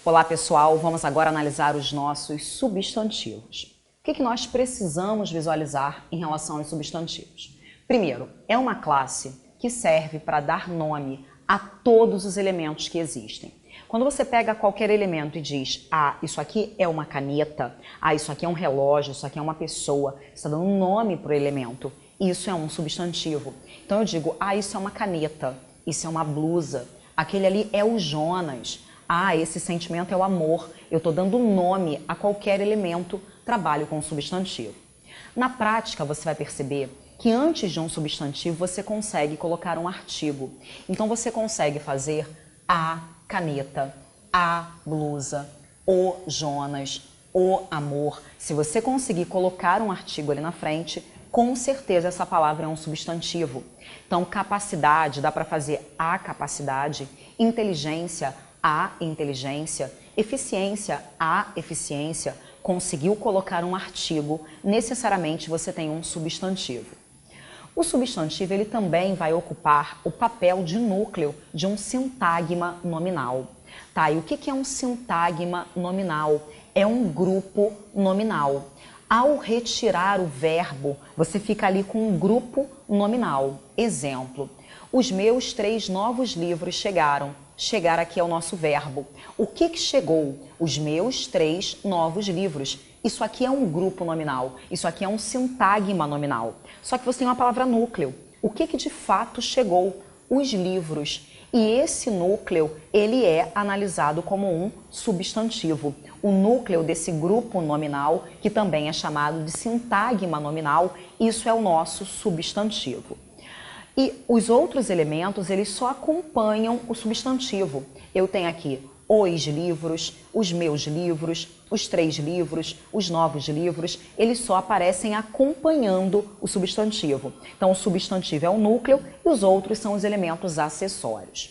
Olá pessoal, vamos agora analisar os nossos substantivos. O que nós precisamos visualizar em relação aos substantivos? Primeiro, é uma classe que serve para dar nome a todos os elementos que existem. Quando você pega qualquer elemento e diz, isso aqui é uma caneta, isso aqui é um relógio, isso aqui é uma pessoa, você está dando um nome para o elemento, isso é um substantivo. Então eu digo, isso é uma caneta, isso é uma blusa, aquele ali é o Jonas, esse sentimento é o amor, eu estou dando nome a qualquer elemento, trabalho com substantivo. Na prática você vai perceber que antes de um substantivo você consegue colocar um artigo. Então você consegue fazer a caneta, a blusa, o Jonas, o amor. Se você conseguir colocar um artigo ali na frente, com certeza essa palavra é um substantivo. Então capacidade, dá para fazer a capacidade, inteligência, a inteligência, eficiência, a eficiência. Conseguiu colocar um artigo, necessariamente você tem um substantivo. O substantivo ele também vai ocupar o papel de núcleo de um sintagma nominal. E o que é um sintagma nominal? É um grupo nominal. Ao retirar o verbo, você fica ali com um grupo nominal. Exemplo, os meus 3 novos livros chegaram. Chegar aqui é o nosso verbo. O que chegou? Os meus 3 novos livros. Isso aqui é um grupo nominal, isso aqui é um sintagma nominal. Só que você tem uma palavra núcleo. O que de fato chegou? Os livros. E esse núcleo, ele é analisado como um substantivo. O núcleo desse grupo nominal, que também é chamado de sintagma nominal, isso é o nosso substantivo. E os outros elementos, eles só acompanham o substantivo. Eu tenho aqui os livros, os meus livros, os 3 livros, os novos livros, eles só aparecem acompanhando o substantivo. Então, o substantivo é o núcleo e os outros são os elementos acessórios.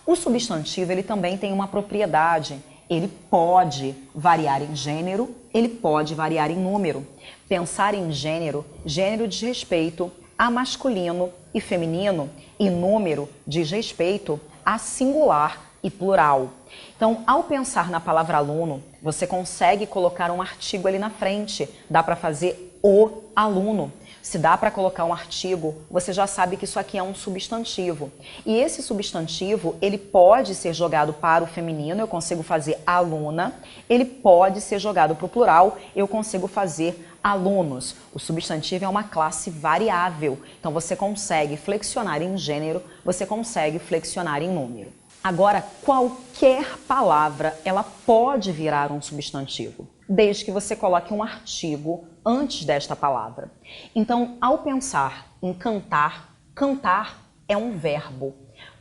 O substantivo, ele também tem uma propriedade. Ele pode variar em gênero, ele pode variar em número. Pensar em gênero, gênero diz respeito a masculino e feminino, e número diz respeito a singular e plural. Então, ao pensar na palavra aluno, você consegue colocar um artigo ali na frente. Dá para fazer o aluno. Se dá para colocar um artigo, você já sabe que isso aqui é um substantivo. E esse substantivo, ele pode ser jogado para o feminino, eu consigo fazer aluna. Ele pode ser jogado para o plural, eu consigo fazer alunos. O substantivo é uma classe variável. Então, você consegue flexionar em gênero, você consegue flexionar em número. Agora, qualquer palavra, ela pode virar um substantivo, desde que você coloque um artigo antes desta palavra. Então, ao pensar em cantar, cantar é um verbo.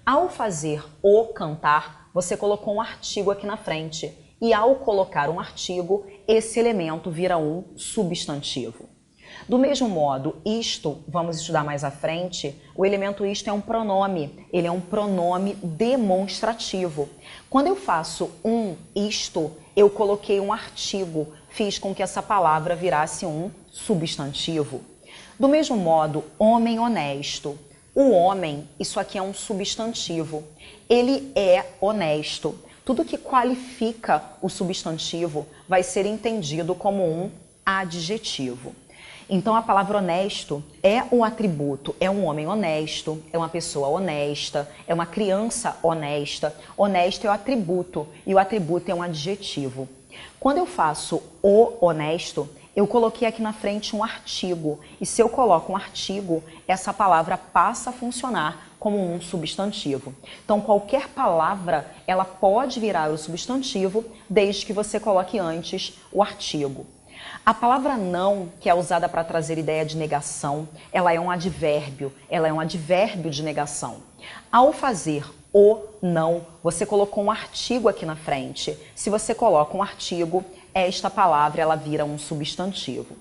Ao fazer o cantar, você colocou um artigo aqui na frente. E ao colocar um artigo, esse elemento vira um substantivo. Do mesmo modo, isto, vamos estudar mais à frente, o elemento isto é um pronome, ele é um pronome demonstrativo. Quando eu faço um isto, eu coloquei um artigo, fiz com que essa palavra virasse um substantivo. Do mesmo modo, homem honesto. O homem, isso aqui é um substantivo, ele é honesto. Tudo que qualifica o substantivo vai ser entendido como um adjetivo. Então, a palavra honesto é um atributo, é um homem honesto, é uma pessoa honesta, é uma criança honesta. Honesto é o atributo e o atributo é um adjetivo. Quando eu faço o honesto, eu coloquei aqui na frente um artigo. E se eu coloco um artigo, essa palavra passa a funcionar como um substantivo. Então, qualquer palavra, ela pode virar o substantivo, desde que você coloque antes o artigo. A palavra não, que é usada para trazer ideia de negação, ela é um advérbio, ela é um advérbio de negação. Ao fazer o não, você colocou um artigo aqui na frente. Se você coloca um artigo, esta palavra ela vira um substantivo.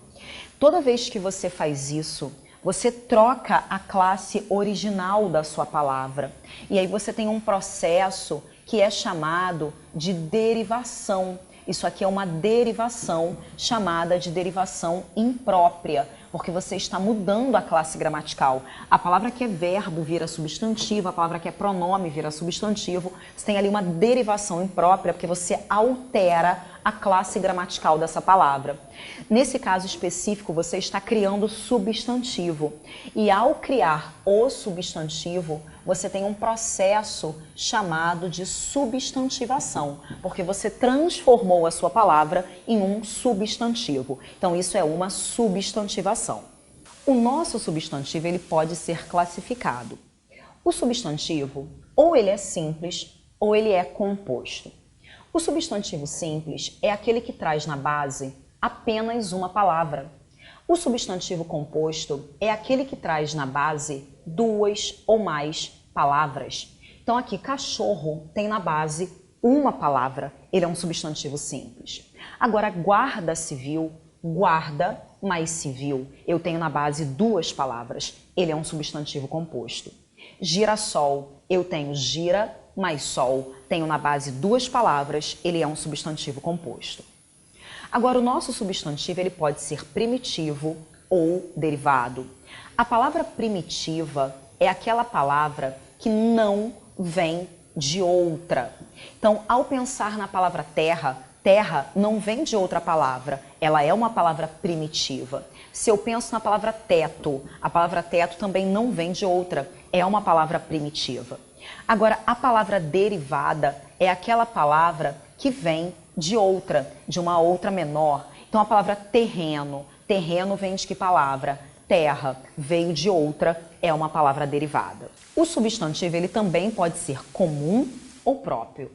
Toda vez que você faz isso, você troca a classe original da sua palavra. E aí você tem um processo que é chamado de derivação. Isso aqui é uma derivação chamada de derivação imprópria, porque você está mudando a classe gramatical. A palavra que é verbo vira substantivo, a palavra que é pronome vira substantivo. Você tem ali uma derivação imprópria, porque você altera a classe gramatical dessa palavra. Nesse caso específico, você está criando substantivo. E ao criar o substantivo, você tem um processo chamado de substantivação, porque você transformou a sua palavra em um substantivo. Então, isso é uma substantivação. O nosso substantivo ele pode ser classificado. O substantivo, ou ele é simples, ou ele é composto. O substantivo simples é aquele que traz na base apenas uma palavra. O substantivo composto é aquele que traz na base duas ou mais palavras. Então aqui, cachorro tem na base uma palavra, ele é um substantivo simples. Agora, guarda civil, guarda mais civil, eu tenho na base duas palavras, ele é um substantivo composto. Girassol, eu tenho gira mais sol, tenho na base duas palavras, ele é um substantivo composto. Agora, o nosso substantivo ele pode ser primitivo ou derivado. A palavra primitiva é aquela palavra que não vem de outra. Então, ao pensar na palavra terra, terra não vem de outra palavra, ela é uma palavra primitiva. Se eu penso na palavra teto, a palavra teto também não vem de outra, é uma palavra primitiva. Agora, a palavra derivada é aquela palavra que vem de outra, de uma outra menor. Então, a palavra terreno, terreno vem de que palavra? Terra, veio de outra, é uma palavra derivada. O substantivo ele também pode ser comum ou próprio.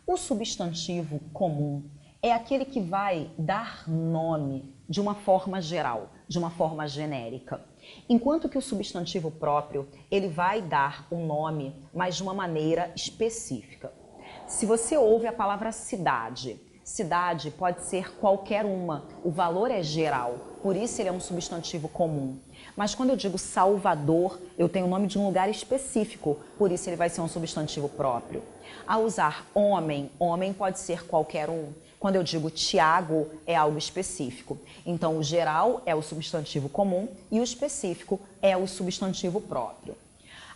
O substantivo comum é aquele que vai dar nome de uma forma geral, de uma forma genérica. Enquanto que o substantivo próprio, ele vai dar o nome, mas de uma maneira específica. Se você ouve a palavra cidade, cidade pode ser qualquer uma, o valor é geral, por isso ele é um substantivo comum. Mas quando eu digo Salvador, eu tenho o nome de um lugar específico, por isso ele vai ser um substantivo próprio. Ao usar homem, homem pode ser qualquer um. Quando eu digo Tiago, é algo específico. Então, o geral é o substantivo comum e o específico é o substantivo próprio.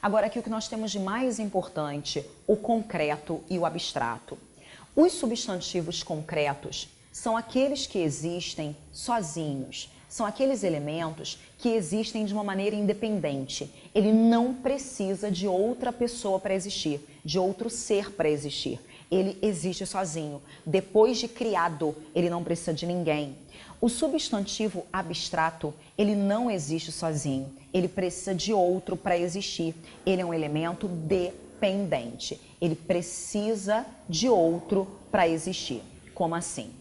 Agora, aqui o que nós temos de mais importante, o concreto e o abstrato. Os substantivos concretos são aqueles que existem sozinhos, são aqueles elementos que existem de uma maneira independente. Ele não precisa de outra pessoa para existir, de outro ser para existir. Ele existe sozinho. Depois de criado, ele não precisa de ninguém. O substantivo abstrato, ele não existe sozinho. Ele precisa de outro para existir. Ele é um elemento dependente. Ele precisa de outro para existir. Como assim?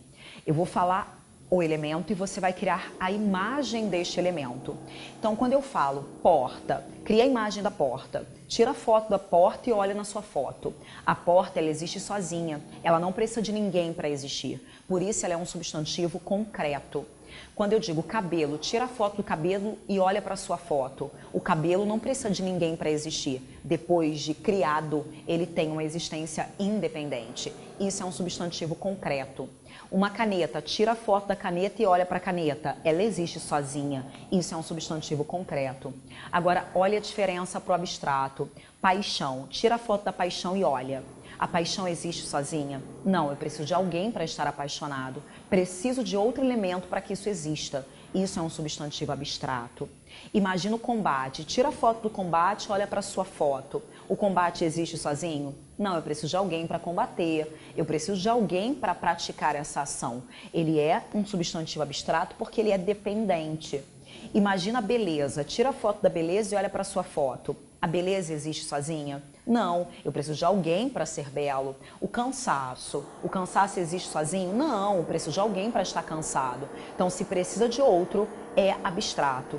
Eu vou falar o elemento e você vai criar a imagem deste elemento. Então, quando eu falo porta, cria a imagem da porta. Tira a foto da porta e olha na sua foto. A porta, ela existe sozinha. Ela não precisa de ninguém para existir. Por isso, ela é um substantivo concreto. Quando eu digo cabelo, tira a foto do cabelo e olha para a sua foto. O cabelo não precisa de ninguém para existir. Depois de criado, ele tem uma existência independente. Isso é um substantivo concreto. Uma caneta, tira a foto da caneta e olha para a caneta. Ela existe sozinha. Isso é um substantivo concreto. Agora, olha a diferença para o abstrato. Paixão, tira a foto da paixão e olha. A paixão existe sozinha? Não, eu preciso de alguém para estar apaixonado. Preciso de outro elemento para que isso exista. Isso é um substantivo abstrato. Imagina o combate. Tira a foto do combate e olha para a sua foto. O combate existe sozinho? Não, eu preciso de alguém para combater. Eu preciso de alguém para praticar essa ação. Ele é um substantivo abstrato porque ele é dependente. Imagina a beleza. Tira a foto da beleza e olha para a sua foto. A beleza existe sozinha? Não, eu preciso de alguém para ser belo. O cansaço existe sozinho? Não, eu preciso de alguém para estar cansado. Então, se precisa de outro, é abstrato.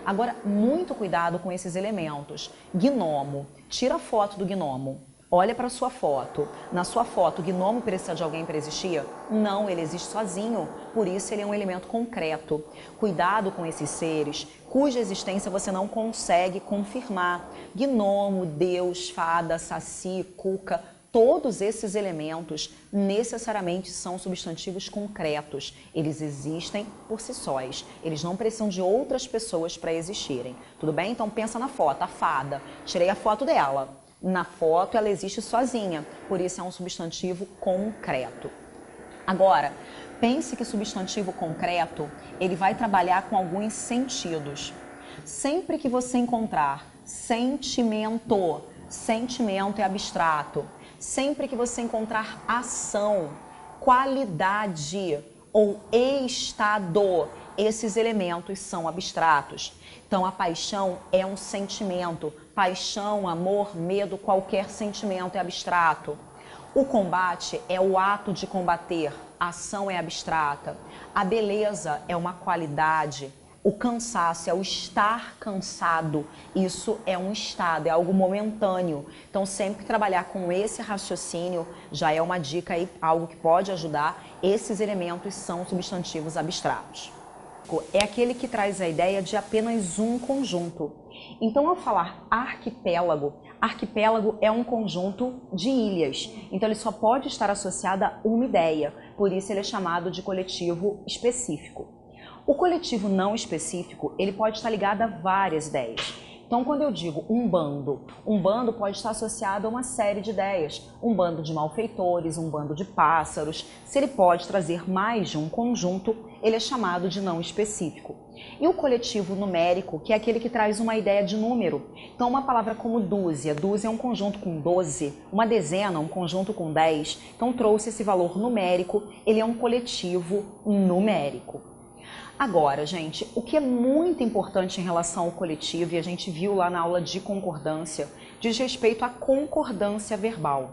Agora, muito cuidado com esses elementos. Gnomo, tira a foto do gnomo. Olha para a sua foto. Na sua foto, o gnomo precisa de alguém para existir? Não, ele existe sozinho. Por isso, ele é um elemento concreto. Cuidado com esses seres cuja existência você não consegue confirmar. Gnomo, Deus, fada, saci, cuca, todos esses elementos necessariamente são substantivos concretos. Eles existem por si sós. Eles não precisam de outras pessoas para existirem. Tudo bem? Então pensa na foto, a fada. Tirei a foto dela. Na foto ela existe sozinha, por isso é um substantivo concreto. Agora, pense que substantivo concreto, ele vai trabalhar com alguns sentidos. Sempre que você encontrar sentimento, sentimento é abstrato. Sempre que você encontrar ação, qualidade ou estado, esses elementos são abstratos. Então, a paixão é um sentimento. Paixão, amor, medo, qualquer sentimento é abstrato. O combate é o ato de combater. A ação é abstrata. A beleza é uma qualidade. O cansaço é o estar cansado. Isso é um estado, é algo momentâneo. Então, sempre trabalhar com esse raciocínio já é uma dica aí, algo que pode ajudar. Esses elementos são substantivos abstratos. É aquele que traz a ideia de apenas um conjunto. Então, ao falar arquipélago, arquipélago é um conjunto de ilhas. Então, ele só pode estar associado a uma ideia. Por isso, ele é chamado de coletivo específico. O coletivo não específico, ele pode estar ligado a várias ideias. Então, quando eu digo um bando pode estar associado a uma série de ideias. Um bando de malfeitores, um bando de pássaros. Se ele pode trazer mais de um conjunto, ele é chamado de não específico. E o coletivo numérico, que é aquele que traz uma ideia de número. Então, uma palavra como dúzia. Dúzia é um conjunto com 12. Uma dezena, um conjunto com 10. Então, trouxe esse valor numérico. Ele é um coletivo numérico. Agora, gente, o que é muito importante em relação ao coletivo, e a gente viu lá na aula de concordância, diz respeito à concordância verbal.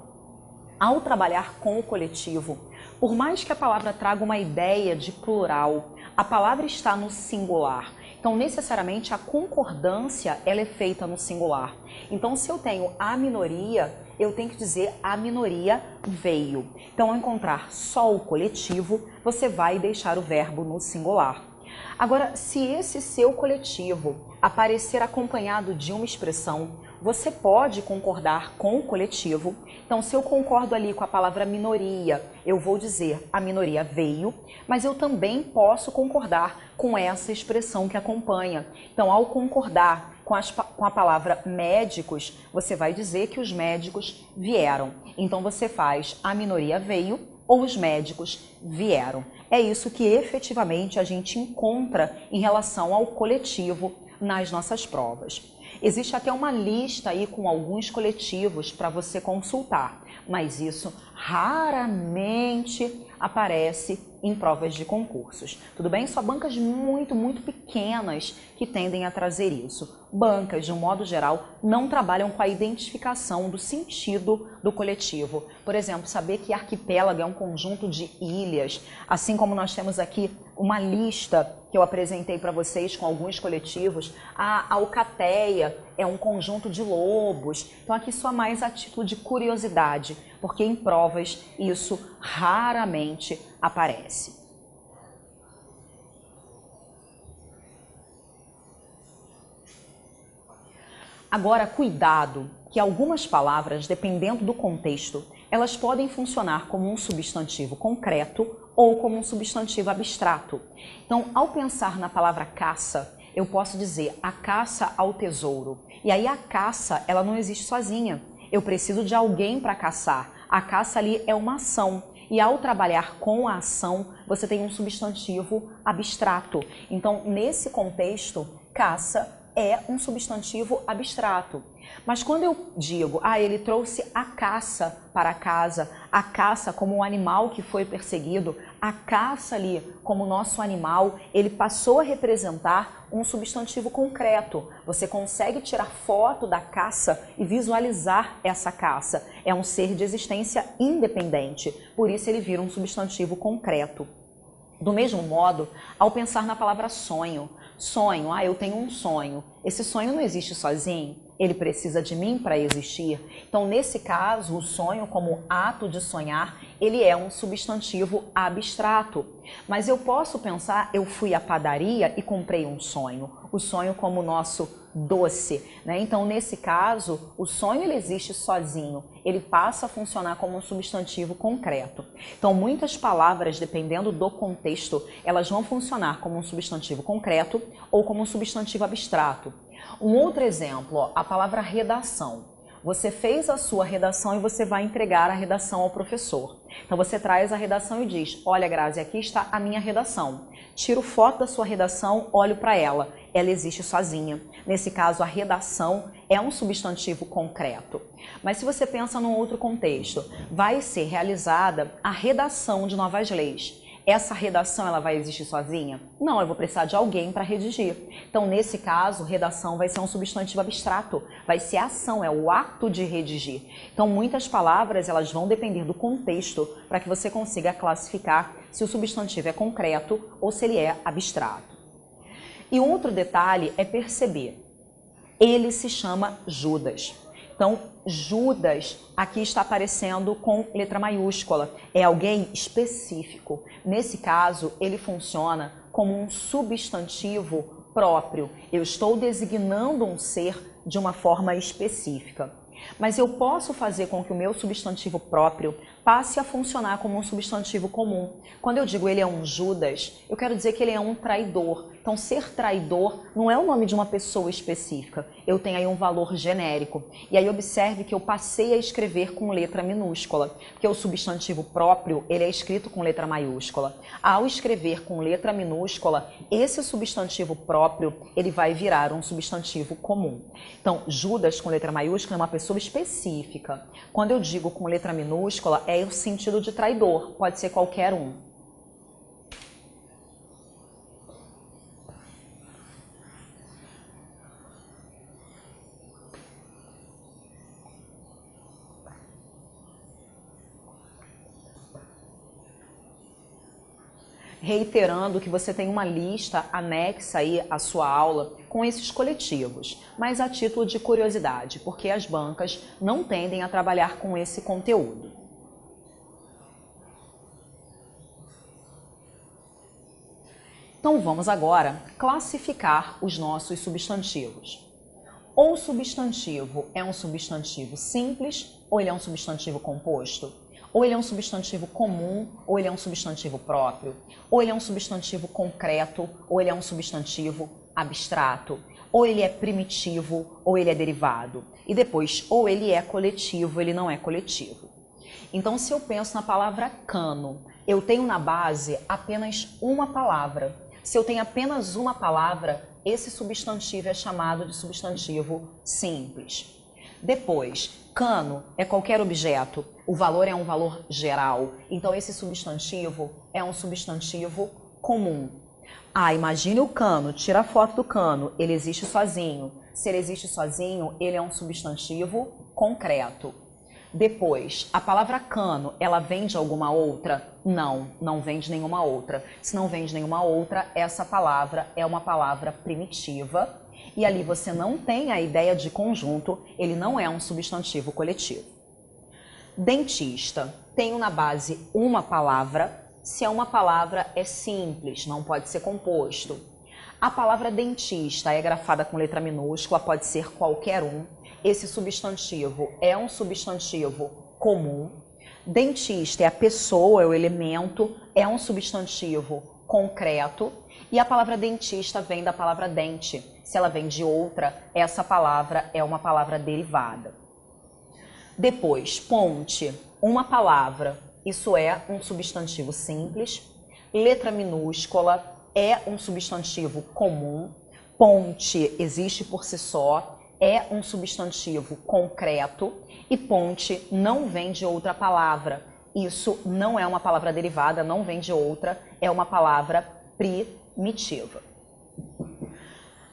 Ao trabalhar com o coletivo, por mais que a palavra traga uma ideia de plural, a palavra está no singular. Então, necessariamente, a concordância ela é feita no singular. Então, se eu tenho a minoria, eu tenho que dizer a minoria veio. Então, ao encontrar só o coletivo, você vai deixar o verbo no singular. Agora, se esse seu coletivo aparecer acompanhado de uma expressão, você pode concordar com o coletivo. Então, se eu concordo ali com a palavra minoria, eu vou dizer a minoria veio, mas eu também posso concordar com essa expressão que acompanha. Então, ao concordar com a palavra médicos, você vai dizer que os médicos vieram. Então, você faz a minoria veio ou os médicos vieram. É isso que efetivamente a gente encontra em relação ao coletivo nas nossas provas. Existe até uma lista aí com alguns coletivos para você consultar, mas isso raramente aparece em provas de concursos. Tudo bem? Só bancas muito pequenas que tendem a trazer isso. Bancas, de um modo geral, não trabalham com a identificação do sentido do coletivo. Por exemplo, saber que arquipélago é um conjunto de ilhas, assim como nós temos aqui uma lista que eu apresentei para vocês com alguns coletivos. A alcateia é um conjunto de lobos. Então aqui só mais a título de curiosidade, porque em provas isso raramente aparece. Agora, cuidado, que algumas palavras, dependendo do contexto, elas podem funcionar como um substantivo concreto ou como um substantivo abstrato. Então, ao pensar na palavra caça, eu posso dizer a caça ao tesouro. E aí a caça, ela não existe sozinha. Eu preciso de alguém para caçar. A caça ali é uma ação. E ao trabalhar com a ação, você tem um substantivo abstrato. Então, nesse contexto, caça é um substantivo abstrato. Mas quando eu digo, ele trouxe a caça para casa, a caça como um animal que foi perseguido, a caça ali como nosso animal, ele passou a representar um substantivo concreto. Você consegue tirar foto da caça e visualizar essa caça. É um ser de existência independente, por isso ele vira um substantivo concreto. Do mesmo modo, ao pensar na palavra sonho, eu tenho um sonho. Esse sonho não existe sozinho, ele precisa de mim para existir. Então, nesse caso, o sonho como ato de sonhar, ele é um substantivo abstrato. Mas eu posso pensar, eu fui à padaria e comprei um sonho. O sonho como nosso doce, né? Então, nesse caso, o sonho ele existe sozinho, ele passa a funcionar como um substantivo concreto. Então, muitas palavras, dependendo do contexto, elas vão funcionar como um substantivo concreto ou como um substantivo abstrato. Um outro exemplo, ó, a palavra redação. Você fez a sua redação e você vai entregar a redação ao professor. Então você traz a redação e diz, olha Grazi, aqui está a minha redação. Tiro foto da sua redação, olho para ela. Ela existe sozinha. Nesse caso, a redação é um substantivo concreto. Mas se você pensa num outro contexto, vai ser realizada a redação de novas leis. Essa redação ela vai existir sozinha? Não, eu vou precisar de alguém para redigir. Então, nesse caso, redação vai ser um substantivo abstrato, vai ser a ação, é o ato de redigir. Então, muitas palavras elas vão depender do contexto para que você consiga classificar se o substantivo é concreto ou se ele é abstrato. E outro detalhe é perceber, ele se chama Judas. Então, Judas aqui está aparecendo com letra maiúscula, é alguém específico. Nesse caso, ele funciona como um substantivo próprio. Eu estou designando um ser de uma forma específica. Mas eu posso fazer com que o meu substantivo próprio passe a funcionar como um substantivo comum. Quando eu digo ele é um Judas, eu quero dizer que ele é um traidor. Então, ser traidor não é o nome de uma pessoa específica. Eu tenho aí um valor genérico. E aí observe que eu passei a escrever com letra minúscula, porque o substantivo próprio ele é escrito com letra maiúscula. Ao escrever com letra minúscula, esse substantivo próprio ele vai virar um substantivo comum. Então, Judas com letra maiúscula é uma pessoa específica. Quando eu digo com letra minúscula, é o sentido de traidor, pode ser qualquer um. Reiterando que você tem uma lista anexa aí à sua aula com esses coletivos, mas a título de curiosidade, porque as bancas não tendem a trabalhar com esse conteúdo. Então vamos agora classificar os nossos substantivos. O substantivo é um substantivo simples ou ele é um substantivo composto? Ou ele é um substantivo comum, ou ele é um substantivo próprio, ou ele é um substantivo concreto, ou ele é um substantivo abstrato, ou ele é primitivo, ou ele é derivado. E depois, ou ele é coletivo, ele não é coletivo. Então, se eu penso na palavra cano, eu tenho na base apenas uma palavra. Se eu tenho apenas uma palavra, esse substantivo é chamado de substantivo simples. Depois, cano é qualquer objeto, o valor é um valor geral, então esse substantivo é um substantivo comum. Imagine o cano, tira a foto do cano, ele existe sozinho. Se ele existe sozinho, ele é um substantivo concreto. Depois, a palavra cano, ela vem de alguma outra? Não, não vem de nenhuma outra. Se não vem de nenhuma outra, essa palavra é uma palavra primitiva. E ali você não tem a ideia de conjunto, ele não é um substantivo coletivo. Dentista, tenho na base uma palavra, se é uma palavra é simples, não pode ser composto. A palavra dentista é grafada com letra minúscula, pode ser qualquer um. Esse substantivo é um substantivo comum. Dentista é a pessoa, é o elemento, é um substantivo concreto. E a palavra dentista vem da palavra dente. Se ela vem de outra, essa palavra é uma palavra derivada. Depois, ponte, uma palavra, isso é um substantivo simples. Letra minúscula é um substantivo comum. Ponte existe por si só, é um substantivo concreto. E ponte não vem de outra palavra. Isso não é uma palavra derivada, não vem de outra, é uma palavra primitiva.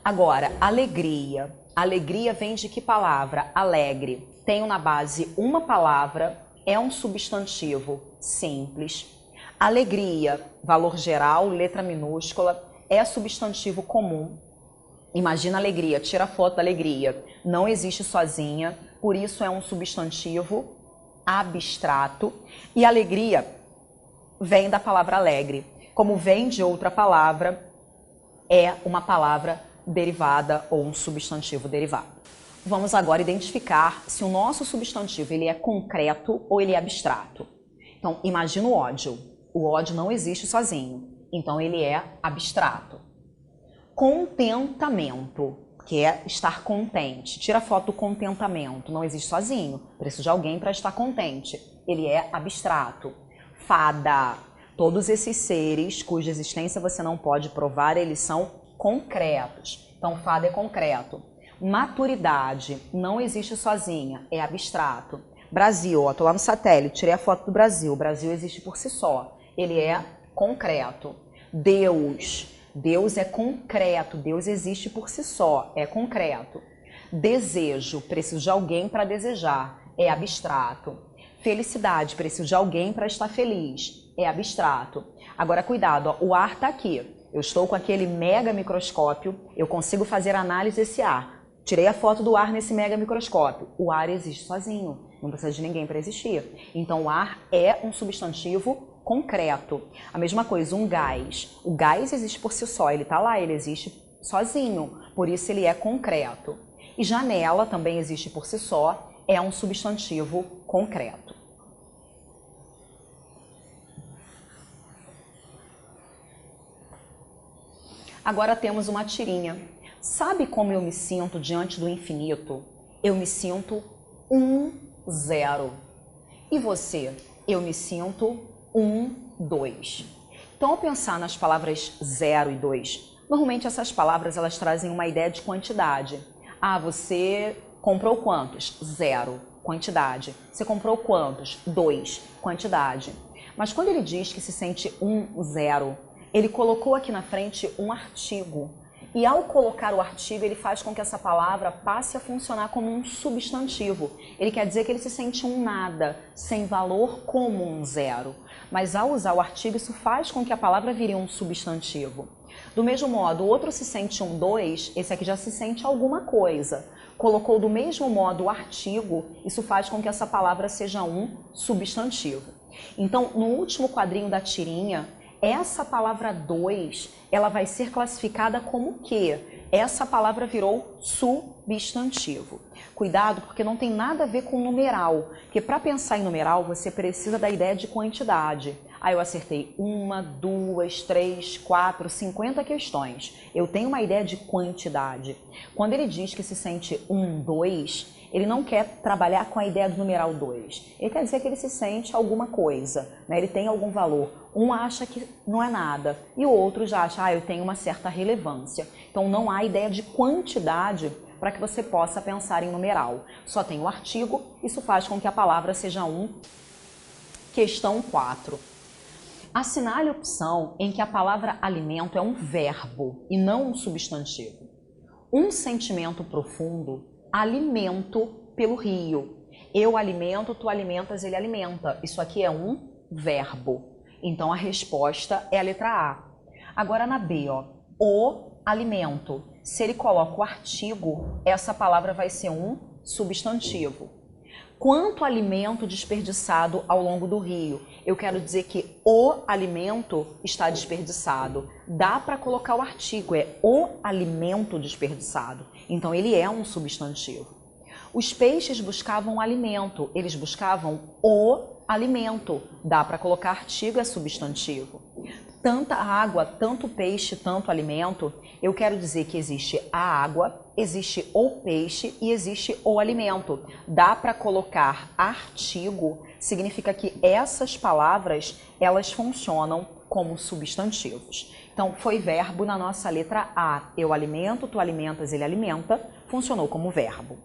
Agora, alegria. Alegria vem de que palavra? Alegre. Tenho na base uma palavra, é um substantivo simples. Alegria, valor geral, letra minúscula, é substantivo comum. Imagina alegria, tira a foto da alegria. Não existe sozinha, por isso é um substantivo abstrato. E alegria vem da palavra alegre. Como vem de outra palavra, é uma palavra derivada ou um substantivo derivado. Vamos agora identificar se o nosso substantivo ele é concreto ou ele é abstrato. Então, imagina o ódio. O ódio não existe sozinho, então ele é abstrato. Contentamento, que é estar contente. Tira a foto do contentamento, não existe sozinho. Preciso de alguém para estar contente. Ele é abstrato. Fada, todos esses seres cuja existência você não pode provar, eles são concretos. Então, fada é concreto. Maturidade, não existe sozinha, é abstrato. Brasil, ó, tô lá no satélite, tirei a foto do Brasil. O Brasil existe por si só, ele é concreto. Deus, Deus é concreto, Deus existe por si só, é concreto. Desejo, preciso de alguém para desejar, é abstrato. Felicidade, preciso de alguém para estar feliz, é abstrato. Agora cuidado, ó, o ar está aqui, eu estou com aquele mega microscópio, eu consigo fazer análise desse ar. Tirei a foto do ar nesse mega microscópio, o ar existe sozinho, não precisa de ninguém para existir. Então o ar é um substantivo concreto. A mesma coisa, um gás. O gás existe por si só, ele está lá, ele existe sozinho, por isso ele é concreto. E janela também existe por si só, é um substantivo concreto. Agora temos uma tirinha. Sabe como eu me sinto diante do infinito? Eu me sinto 0. E você? Eu me sinto 2. Então, ao pensar nas palavras 0 e 2, normalmente essas palavras elas trazem uma ideia de quantidade. Ah, você comprou quantos? 0, quantidade. Você comprou quantos? 2, quantidade. Mas quando ele diz que se sente 0, ele colocou aqui na frente um artigo. E ao colocar o artigo, ele faz com que essa palavra passe a funcionar como um substantivo. Ele quer dizer que ele se sente um nada, sem valor, como um 0. Mas ao usar o artigo, isso faz com que a palavra vire um substantivo. Do mesmo modo, o outro se sente 2, esse aqui já se sente alguma coisa. Colocou do mesmo modo o artigo, isso faz com que essa palavra seja um substantivo. Então, no último quadrinho da tirinha, essa palavra 2, ela vai ser classificada como o quê? Essa palavra virou substantivo. Cuidado, porque não tem nada a ver com numeral, porque para pensar em numeral, você precisa da ideia de quantidade. Aí eu acertei 1, 2, 3, 4, 50 questões. Eu tenho uma ideia de quantidade. Quando ele diz que se sente 2, ele não quer trabalhar com a ideia do numeral 2. Ele quer dizer que ele se sente alguma coisa, né? Ele tem algum valor. Um acha que não é nada e o outro já acha, eu tenho uma certa relevância. Então não há ideia de quantidade para que você possa pensar em numeral. Só tem o artigo, isso faz com que a palavra seja Questão 4. Assinale a opção em que a palavra alimento é um verbo e não um substantivo. Um sentimento profundo, alimento pelo rio. Eu alimento, tu alimentas, ele alimenta. Isso aqui é um verbo. Então a resposta é a letra A. Agora na B, ó, o alimento. Se ele coloca o artigo, essa palavra vai ser um substantivo. Quanto alimento desperdiçado ao longo do rio? Eu quero dizer que o alimento está desperdiçado. Dá para colocar o artigo, é o alimento desperdiçado. Então ele é um substantivo. Os peixes buscavam alimento, eles buscavam o alimento. Dá para colocar artigo, é substantivo. Tanta água, tanto peixe, tanto alimento, eu quero dizer que existe a água, existe o peixe e existe o alimento. Dá para colocar artigo, significa que essas palavras, elas funcionam como substantivos. Então, foi verbo na nossa letra A. Eu alimento, tu alimentas, ele alimenta, funcionou como verbo.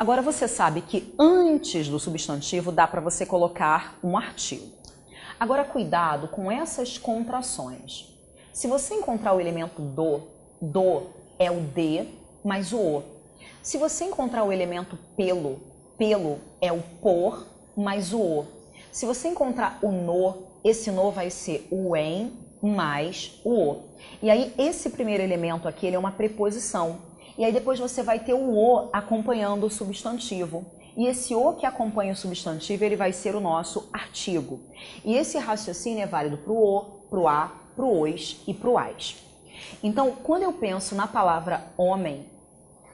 Agora você sabe que antes do substantivo dá para você colocar um artigo. Agora cuidado com essas contrações. Se você encontrar o elemento do é o de mais o o. Se você encontrar o elemento pelo é o por mais o o. Se você encontrar o no, esse no vai ser o em mais o o. E aí esse primeiro elemento aqui ele é uma preposição. E aí depois você vai ter o acompanhando o substantivo. e esse o que acompanha o substantivo, ele vai ser o nosso artigo. E esse raciocínio é válido para o o, para o a, para o os e para o as. Então, quando eu penso na palavra homem,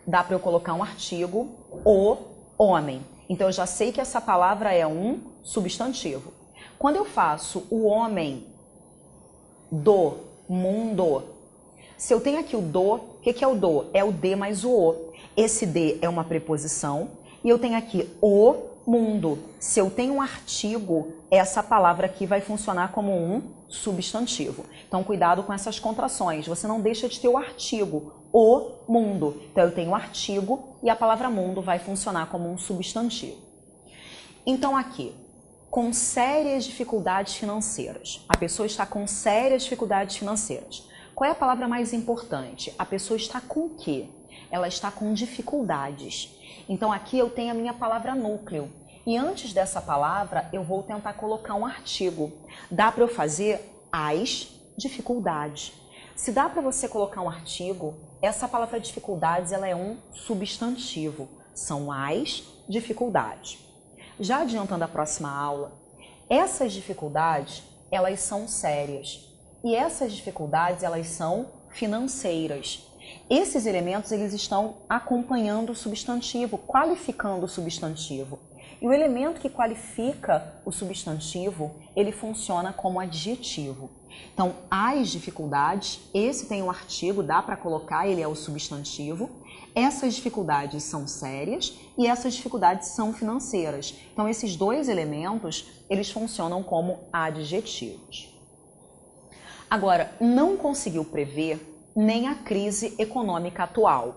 dá para eu colocar um artigo, o homem. Então, eu já sei que essa palavra é um substantivo. Quando eu faço o homem do mundo, se eu tenho aqui o do, o que é o do? É o de mais o o. Esse de é uma preposição e eu tenho aqui o mundo. Se eu tenho um artigo, essa palavra aqui vai funcionar como um substantivo. Então, cuidado com essas contrações. Você não deixa de ter o artigo, o mundo. Então, eu tenho o artigo e a palavra mundo vai funcionar como um substantivo. Então, aqui, com sérias dificuldades financeiras. A pessoa está com sérias dificuldades financeiras. Qual é a palavra mais importante? A pessoa está com o quê? Ela está com dificuldades. Então, aqui eu tenho a minha palavra núcleo. E antes dessa palavra, eu vou tentar colocar um artigo. Dá para eu fazer as dificuldades. Se dá para você colocar um artigo, essa palavra dificuldades ela é um substantivo. São as dificuldades. Já adiantando a próxima aula, essas dificuldades, elas são sérias. E essas dificuldades, elas são financeiras. Esses elementos, eles estão acompanhando o substantivo, qualificando o substantivo. E o elemento que qualifica o substantivo, ele funciona como adjetivo. Então, as dificuldades, esse tem um artigo, dá para colocar, ele é o substantivo. Essas dificuldades são sérias e essas dificuldades são financeiras. Então, esses dois elementos, eles funcionam como adjetivos. Agora, não conseguiu prever nem a crise econômica atual.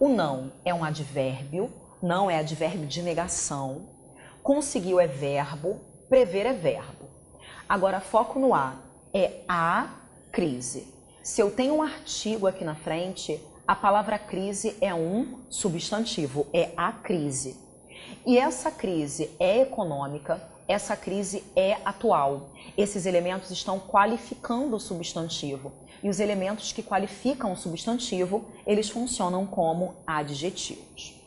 O não é um advérbio, não é advérbio de negação. Conseguiu é verbo, prever é verbo. Agora, foco no a. É a crise. Se eu tenho um artigo aqui na frente, a palavra crise é um substantivo, é a crise. E essa crise é econômica, essa crise é atual. Esses elementos estão qualificando o substantivo. E os elementos que qualificam o substantivo, eles funcionam como adjetivos.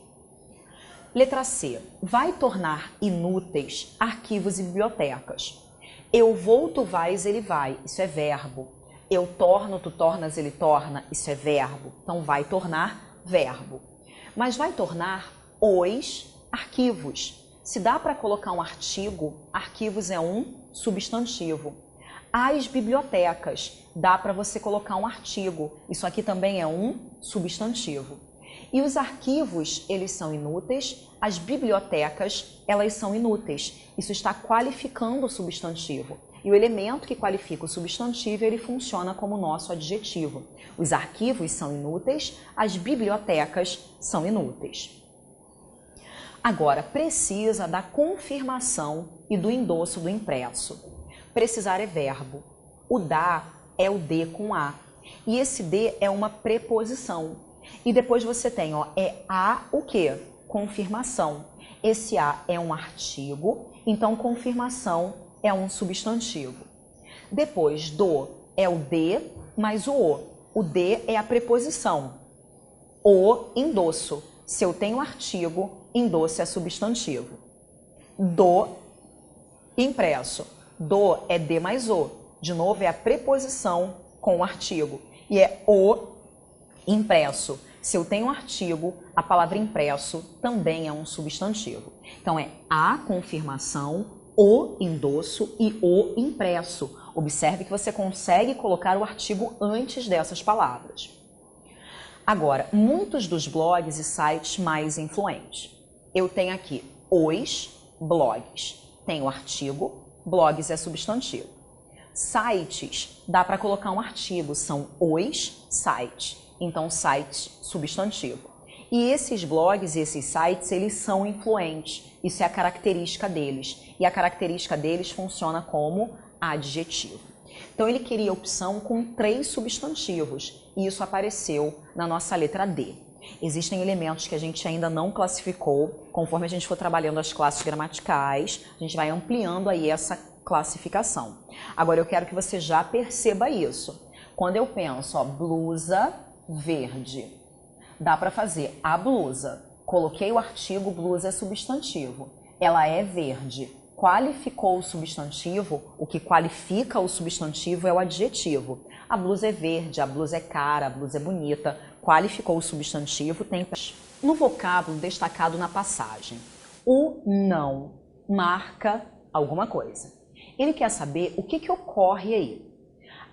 Letra C. Vai tornar inúteis arquivos e bibliotecas. Eu vou, tu vais, ele vai. Isso é verbo. Eu torno, tu tornas, ele torna. Isso é verbo. Então, vai tornar verbo. Mas vai tornar os arquivos. Se dá para colocar um artigo, arquivos é um substantivo. As bibliotecas, dá para você colocar um artigo. Isso aqui também é um substantivo. E os arquivos, eles são inúteis, as bibliotecas, elas são inúteis. Isso está qualificando o substantivo. E o elemento que qualifica o substantivo, ele funciona como nosso adjetivo. Os arquivos são inúteis, as bibliotecas são inúteis. Agora, precisa da confirmação e do endosso do impresso. Precisar é verbo. O dar é o de com a. E esse de é uma preposição. E depois você tem, ó, é a o quê? Confirmação. Esse a é um artigo, então confirmação é um substantivo. Depois do é o de mais o o. O de é a preposição. O endosso. Se eu tenho artigo, endosso é substantivo. Do impresso. Do é de mais o. De novo, é a preposição com o artigo. E é o impresso. Se eu tenho um artigo, a palavra impresso também é um substantivo. Então, é a confirmação, o endosso e o impresso. Observe que você consegue colocar o artigo antes dessas palavras. Agora, muitos dos blogs e sites mais influentes. Eu tenho aqui os blogs. Tem o artigo, blogs é substantivo. Sites, dá para colocar um artigo, são os sites. Então, sites, substantivo. E esses blogs e esses sites, eles são influentes. Isso é a característica deles. E a característica deles funciona como adjetivo. Então, ele queria opção com 3 substantivos. E isso apareceu na nossa letra D. Existem elementos que a gente ainda não classificou. Conforme a gente for trabalhando as classes gramaticais, a gente vai ampliando aí essa classificação. Agora, eu quero que você já perceba isso. Quando eu penso, ó, blusa verde, dá para fazer a blusa. Coloquei o artigo, blusa é substantivo. Ela é verde. Qualificou o substantivo, o que qualifica o substantivo é o adjetivo. A blusa é verde, a blusa é cara, a blusa é bonita. Qualificou o substantivo, tem... No vocábulo destacado na passagem, o não marca alguma coisa. Ele quer saber o que ocorre aí.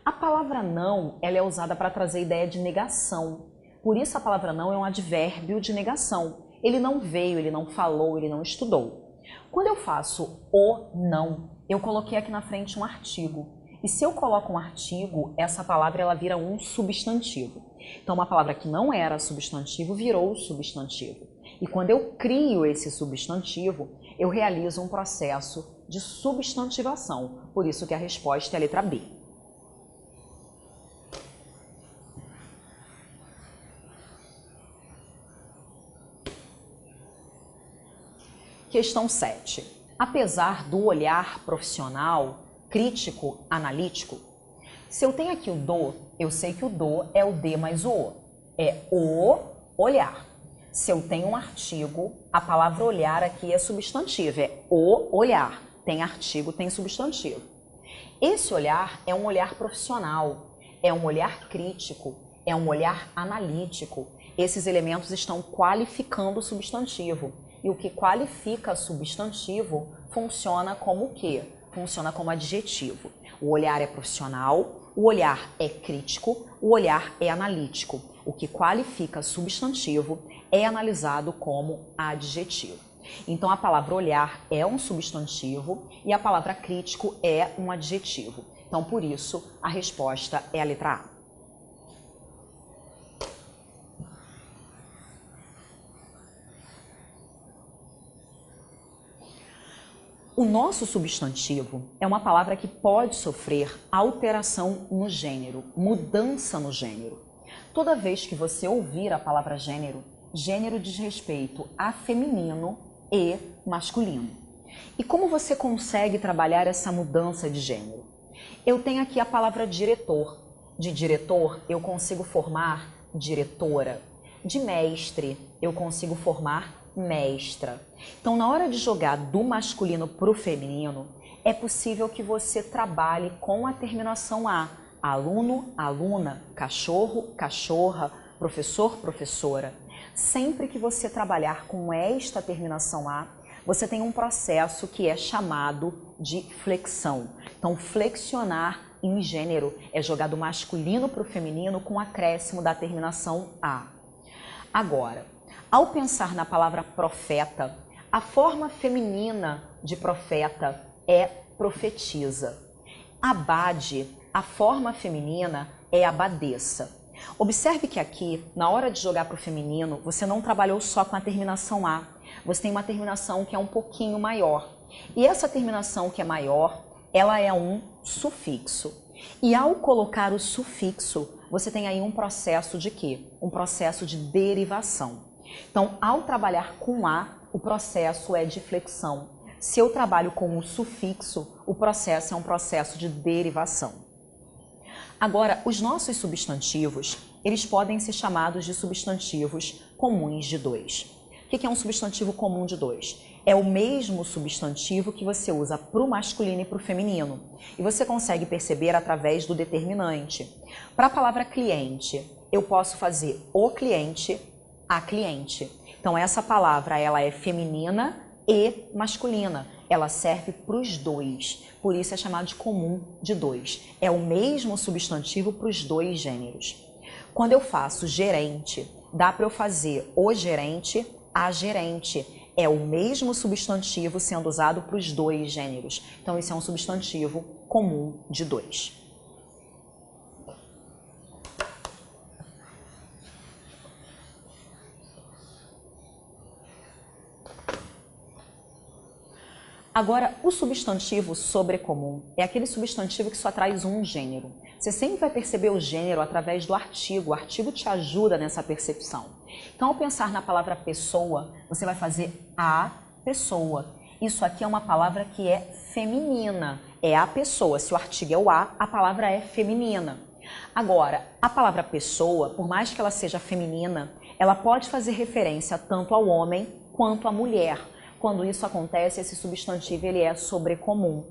A palavra não, ela é usada para trazer a ideia de negação. Por isso a palavra não é um advérbio de negação. Ele não veio, ele não falou, ele não estudou. Quando eu faço o não, eu coloquei aqui na frente um artigo. E se eu coloco um artigo, essa palavra ela vira um substantivo. Então uma palavra que não era substantivo virou substantivo. E quando eu crio esse substantivo, eu realizo um processo de substantivação. Por isso que a resposta é a letra B. Questão 7. Apesar do olhar profissional, crítico, analítico, se eu tenho aqui o do, eu sei que o do é o D mais o O. É o olhar. Se eu tenho um artigo, a palavra olhar aqui é substantivo, é o olhar. Tem artigo, tem substantivo. Esse olhar é um olhar profissional, é um olhar crítico, é um olhar analítico. Esses elementos estão qualificando o substantivo. E o que qualifica substantivo funciona como o quê? Funciona como adjetivo. O olhar é profissional, o olhar é crítico, o olhar é analítico. O que qualifica substantivo é analisado como adjetivo. Então a palavra olhar é um substantivo e a palavra crítico é um adjetivo. Então por isso a resposta é a letra A. O nosso substantivo é uma palavra que pode sofrer alteração no gênero, mudança no gênero. Toda vez que você ouvir a palavra gênero, gênero diz respeito a feminino e masculino. E como você consegue trabalhar essa mudança de gênero? Eu tenho aqui a palavra diretor. De diretor, eu consigo formar diretora. De mestre, eu consigo formar mestra. Então, na hora de jogar do masculino para o feminino, é possível que você trabalhe com a terminação A. Aluno, aluna, cachorro, cachorra, professor, professora. Sempre que você trabalhar com esta terminação A, você tem um processo que é chamado de flexão. Então, flexionar em gênero é jogar do masculino para o feminino com o acréscimo da terminação A. Agora, ao pensar na palavra profeta, a forma feminina de profeta é profetiza. Abade, a forma feminina é abadesa. Observe que aqui, na hora de jogar para o feminino, você não trabalhou só com a terminação A. Você tem uma terminação que é um pouquinho maior. E essa terminação que é maior, ela é um sufixo. E ao colocar o sufixo, você tem aí um processo de quê? Um processo de derivação. Então, ao trabalhar com A, o processo é de flexão. Se eu trabalho com o sufixo, o processo é um processo de derivação. Agora, os nossos substantivos, eles podem ser chamados de substantivos comuns de dois. O que é um substantivo comum de dois? É o mesmo substantivo que você usa para o masculino e para o feminino. E você consegue perceber através do determinante. Para a palavra cliente, eu posso fazer o cliente, a cliente. Então essa palavra ela é feminina e masculina. Ela serve para os dois. Por isso é chamado de comum de dois. É o mesmo substantivo para os dois gêneros. Quando eu faço gerente, dá para eu fazer o gerente, a gerente. É o mesmo substantivo sendo usado para os dois gêneros. Então esse é um substantivo comum de dois. Agora, o substantivo sobrecomum é aquele substantivo que só traz um gênero. Você sempre vai perceber o gênero através do artigo. O artigo te ajuda nessa percepção. Então, ao pensar na palavra pessoa, você vai fazer a pessoa. Isso aqui é uma palavra que é feminina. É a pessoa. Se o artigo é o a palavra é feminina. Agora, a palavra pessoa, por mais que ela seja feminina, ela pode fazer referência tanto ao homem quanto à mulher. Quando isso acontece, esse substantivo ele é sobrecomum.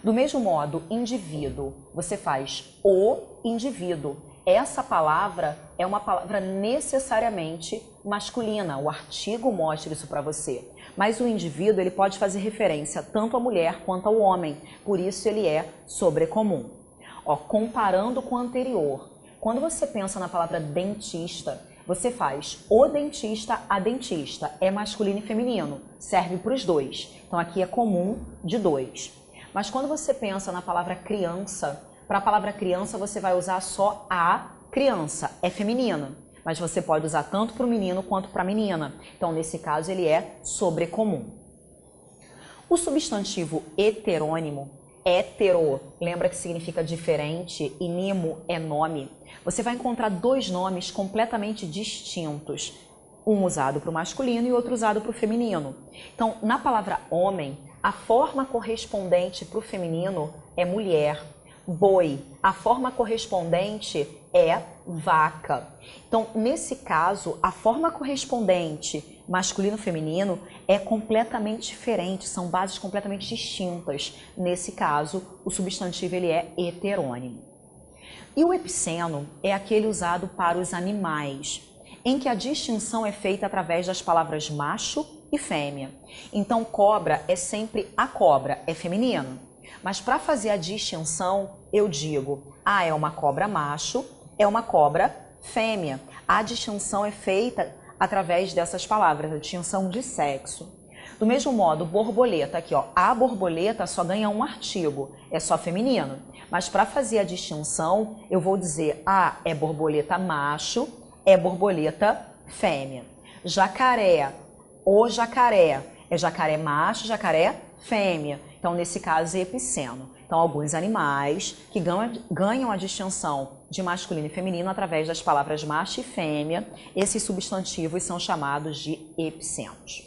Do mesmo modo, indivíduo, você faz o indivíduo. Essa palavra é uma palavra necessariamente masculina, o artigo mostra isso para você. Mas o indivíduo ele pode fazer referência tanto à mulher quanto ao homem, por isso ele é sobrecomum. Ó, comparando com o anterior, quando você pensa na palavra dentista, você faz o dentista, a dentista, é masculino e feminino, serve para os dois. Então aqui é comum de dois. Mas quando você pensa na palavra criança, para a palavra criança você vai usar só a criança, é feminina. Mas você pode usar tanto para o menino quanto para a menina. Então nesse caso ele é sobrecomum. O substantivo heterônimo, hétero, lembra que significa diferente e nimo é nome. Você vai encontrar dois nomes completamente distintos, um usado para o masculino e outro usado para o feminino. Então, na palavra homem, a forma correspondente para o feminino é mulher. Boi, a forma correspondente é vaca. Então, nesse caso, a forma correspondente masculino-feminino é completamente diferente, são bases completamente distintas. Nesse caso, o substantivo ele é heterônimo. E o epiceno é aquele usado para os animais, em que a distinção é feita através das palavras macho e fêmea. Então, cobra é sempre a cobra, é feminino. Mas para fazer a distinção, eu digo, é uma cobra macho, é uma cobra fêmea. A distinção é feita através dessas palavras, a distinção de sexo. Do mesmo modo, borboleta, aqui ó, a borboleta só ganha um artigo, é só feminino. Mas para fazer a distinção, eu vou dizer, é borboleta macho, é borboleta fêmea. Jacaré, o jacaré, é jacaré macho, jacaré fêmea. Então, nesse caso, é epiceno. Então, alguns animais que ganham a distinção de masculino e feminino através das palavras macho e fêmea, esses substantivos são chamados de epicenos.